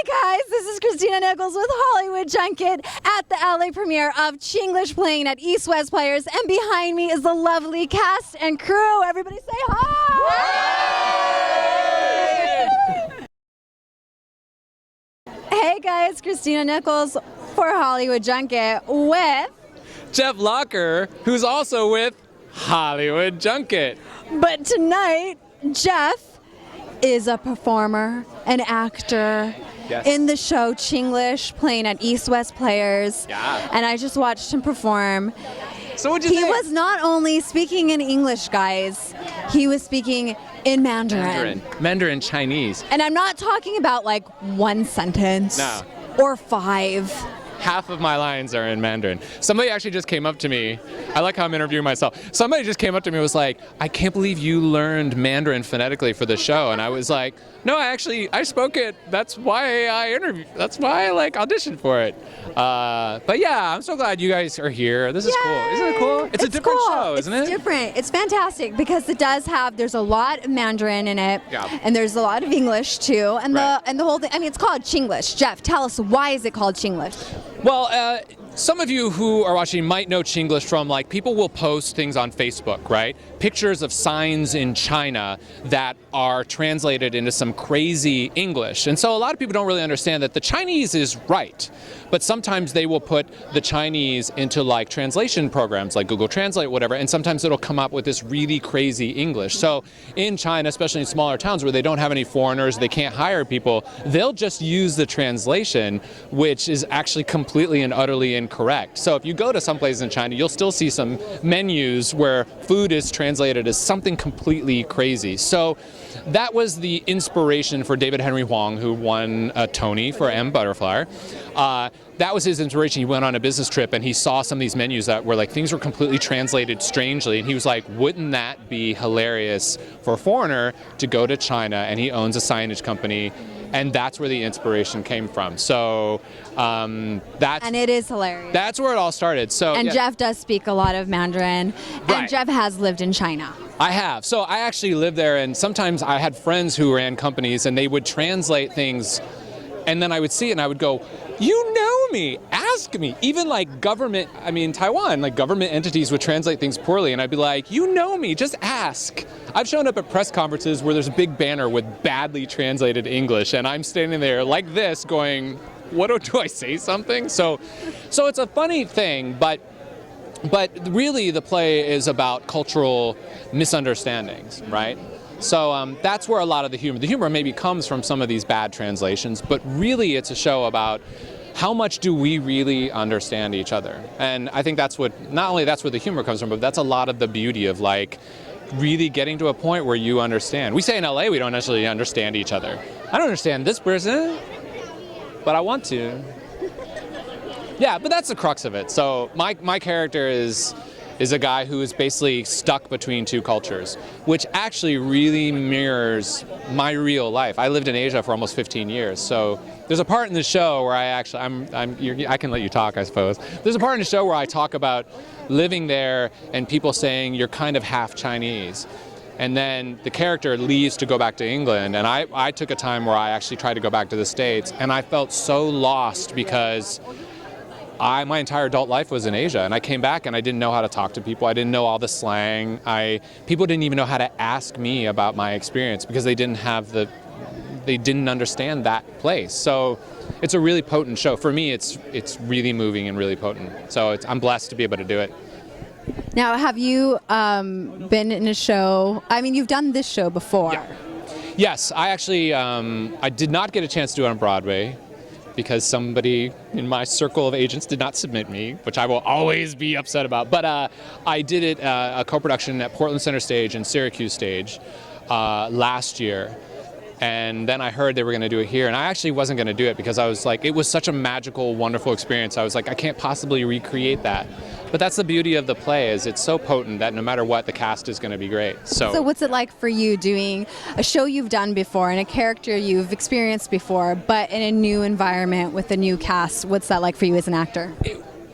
Hey guys, this is Christina Nichols with Hollywood Junket at the LA premiere of Chinglish playing at East West Players, and behind me is the lovely cast and crew. Everybody say hi! Hey guys, Christina Nichols for Hollywood Junket with Jeff Locker, who's also with Hollywood Junket. But tonight, Jeff is a performer, an actor. Yes. In the show Chinglish, playing at East West Players. Yeah. And I just watched him perform. So what'd you He think? was not only speaking in English, guys, he was speaking in Mandarin. Mandarin Chinese. And I'm not talking about like one sentence. No. Or five. Half of my lines are in Mandarin. Somebody actually just came up to me. I like how I'm interviewing myself. Somebody just came up to me and was like, I can't believe you learned Mandarin phonetically for the show. And I was like, no, I spoke it. That's why I auditioned for it. But yeah, I'm so glad you guys are here. This is cool. Isn't it cool? It's a different show, isn't it? It's different. It's fantastic because it does have, there's a lot of Mandarin in it. Yeah. And there's a lot of English too. And Right. the whole thing, I mean, it's called Chinglish. Jeff, tell us, why is it called Chinglish? Well, some of you who are watching might know Chinglish from, like, people will post things on Facebook, right? Pictures of signs in China that are translated into some crazy English. And so a lot of people don't really understand that the Chinese is right. But sometimes they will put the Chinese into like translation programs like Google Translate, whatever, and sometimes it'll come up with this really crazy English. So in China, especially in smaller towns where they don't have any foreigners, they can't hire people, they'll just use the translation, which is actually completely and utterly incorrect. So if you go to some places in China, you'll still see some menus where food is translated as something completely crazy. So that was the inspiration for David Henry Hwang, who won a Tony for M. Butterfly. That was his inspiration. He went on a business trip and he saw some of these menus that were like, things were completely translated strangely. And he was like, wouldn't that be hilarious for a foreigner to go to China? And he owns a signage company. And that's where the inspiration came from. So and it is hilarious. That's where it all started. So And yeah. Jeff does speak a lot of Mandarin. Right. And Jeff has lived in China. I have. So I actually lived there, and sometimes I had friends who ran companies and they would translate things, and then I would see it and I would go, you know me, ask me. Even like government, Taiwan, like government entities would translate things poorly, and I'd be like, you know me, just ask. I've shown up at press conferences where there's a big banner with badly translated English, and I'm standing there like this going, do I say something? So it's a funny thing, but really the play is about cultural misunderstandings, right? So that's where a lot of the humor maybe comes from, some of these bad translations, but really it's a show about how much do we really understand each other? And I think not only that's where the humor comes from, but that's a lot of the beauty of like really getting to a point where you understand. We say in LA we don't necessarily understand each other. I don't understand this person, but I want to. Yeah, but that's the crux of it. So my character is a guy who is basically stuck between two cultures, which actually really mirrors my real life. I lived in Asia for almost 15 years, so there's a part in the show where I can let you talk, I suppose. There's a part in the show where I talk about living there and people saying you're kind of half Chinese. And then the character leaves to go back to England, and I took a time where I actually tried to go back to the States, and I felt so lost because my entire adult life was in Asia, and I came back and I didn't know how to talk to people. I didn't know all the slang. People didn't even know how to ask me about my experience because they didn't understand that place. So it's a really potent show. For me, it's really moving and really potent. So I'm blessed to be able to do it. Now, have you been in a show? I mean, you've done this show before. Yeah. Yes, I actually I did not get a chance to do it on Broadway, because somebody in my circle of agents did not submit me, which I will always be upset about. But I did it, a co-production at Portland Center Stage and Syracuse Stage last year. And then I heard they were going to do it here, and I actually wasn't going to do it because I was like, it was such a magical, wonderful experience. I was like, I can't possibly recreate that. But that's the beauty of the play, is it's so potent that no matter what, the cast is going to be great. So what's it like for you doing a show you've done before and a character you've experienced before, but in a new environment with a new cast? What's that like for you as an actor?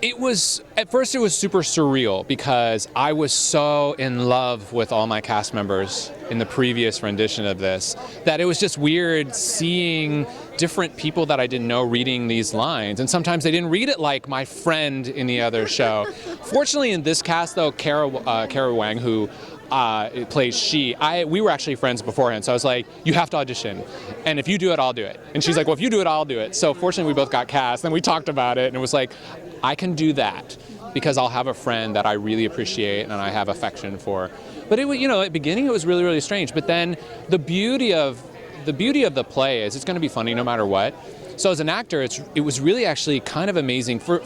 At first it was super surreal because I was so in love with all my cast members in the previous rendition of this that it was just weird seeing different people that I didn't know reading these lines. And sometimes they didn't read it like my friend in the other show. Fortunately in this cast though, Cara Hwang, who plays She, we were actually friends beforehand, so I was like, you have to audition, and if you do it, I'll do it. And she's like, well, if you do it, I'll do it. So fortunately we both got cast, and we talked about it, and it was like, I can do that because I'll have a friend that I really appreciate and I have affection for. But it was, at the beginning it was really, really strange, but then the beauty of the play is it's going to be funny no matter what. So as an actor, it was really actually kind of amazing for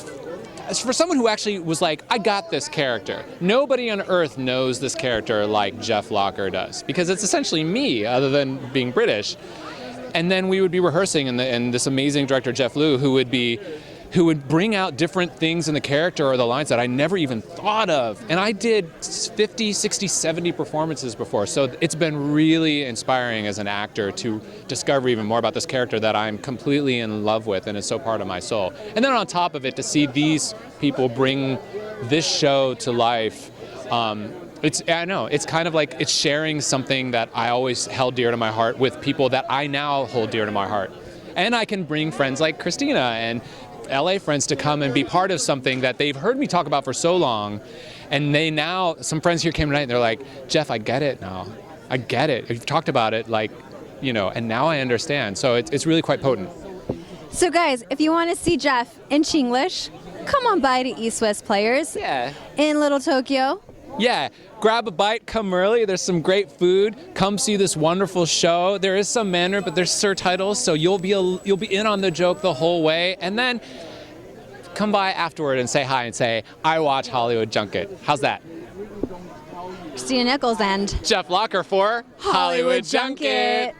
someone who actually was like, I got this character. Nobody on earth knows this character like Jeff Locker does, because it's essentially me, other than being British. And then we would be rehearsing, and this amazing director, Jeff Liu, who would bring out different things in the character or the lines that I never even thought of. And I did 50, 60, 70 performances before, so it's been really inspiring as an actor to discover even more about this character that I'm completely in love with and is so part of my soul. And then on top of it, to see these people bring this show to life, it's kind of like it's sharing something that I always held dear to my heart with people that I now hold dear to my heart. And I can bring friends like Christina and LA friends to come and be part of something that they've heard me talk about for so long, and some friends here came tonight and they're like, Jeff, I get it now. I get it. You've talked about it, and now I understand. So it's really quite potent. So guys, if you want to see Jeff in Chinglish, come on by to East West Players. Yeah. In Little Tokyo. Yeah, grab a bite, come early. There's some great food. Come see this wonderful show. There is some Mandarin, but there's surtitles, so you'll be in on the joke the whole way. And then come by afterward and say hi and say, I watch Hollywood Junket. How's that? Christina Nichols and Jeff Locker for Hollywood Junket.